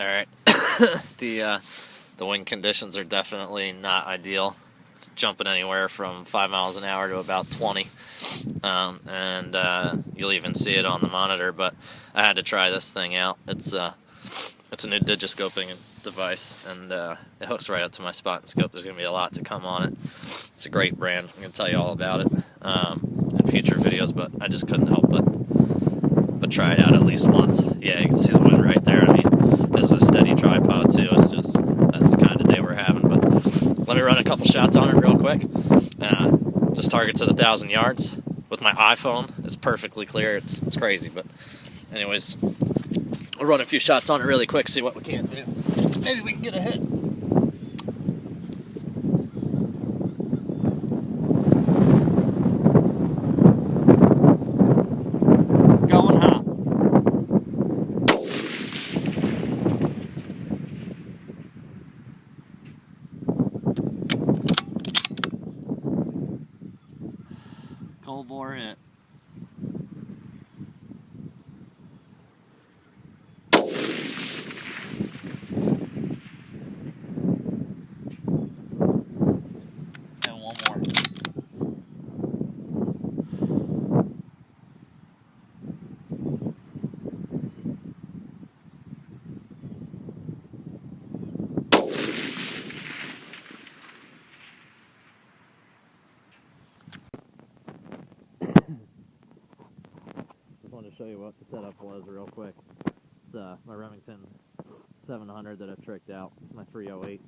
All right. The wind conditions are definitely not ideal. It's jumping anywhere from 5 miles an hour to about 20, and you'll even see it on the monitor. But I had to try this thing out. It's a new digiscoping device, and it hooks right up to my spot and scope. There's going to be a lot to come on it. It's a great brand. I'm going to tell you all about it in future videos, but I just couldn't help but try it out at least once. Yeah, you can see the wind right there. I mean, this is a steady tripod too. It's just, that's the kind of day we're having. But let me run a couple shots on it real quick. This target's at 1,000 yards. With my iPhone, it's perfectly clear. It's crazy, but anyways, we'll run a few shots on it really quick, see what we can do. Maybe we can get a hit. Going hot. Cold bore hit. Just wanted to show you what the setup was real quick. It's my Remington 700 that I've tricked out. It's my 308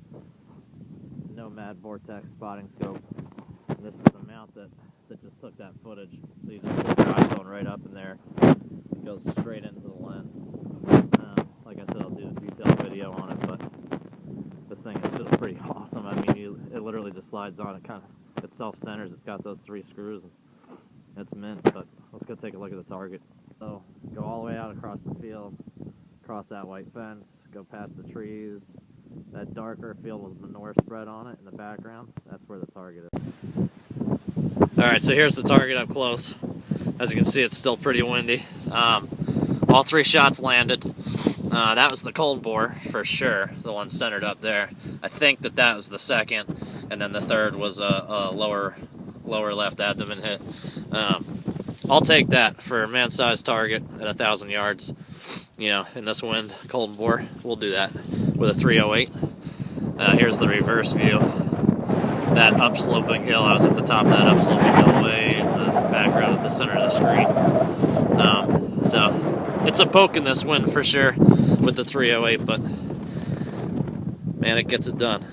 Nomad Vortex spotting scope. And this is the mount that just took that footage. So you just put your iPhone right up in there. It goes straight into the lens. Like I said, I'll do a detailed video on it, but this thing is just pretty awesome. I mean, it literally just slides on. It self-centers. It's got those 3 screws. It's mint, but let's go take a look at the target. So, go all the way out across the field, across that white fence, go past the trees. That darker field with manure spread on it in the background, that's where the target is. Alright, so here's the target up close. As you can see, it's still pretty windy. All 3 shots landed. That was the cold bore, for sure, the one centered up there. I think that was the second, and then the third was a lower left abdomen hit. I'll take that for a man-sized target at 1,000 yards. You know, in this wind, cold bore, we'll do that with a 308. Here's the reverse view. That upsloping hill, I was at the top of that upsloping hill way in the background at the center of the screen. So, it's a poke in this wind for sure with the 308, but man, it gets it done.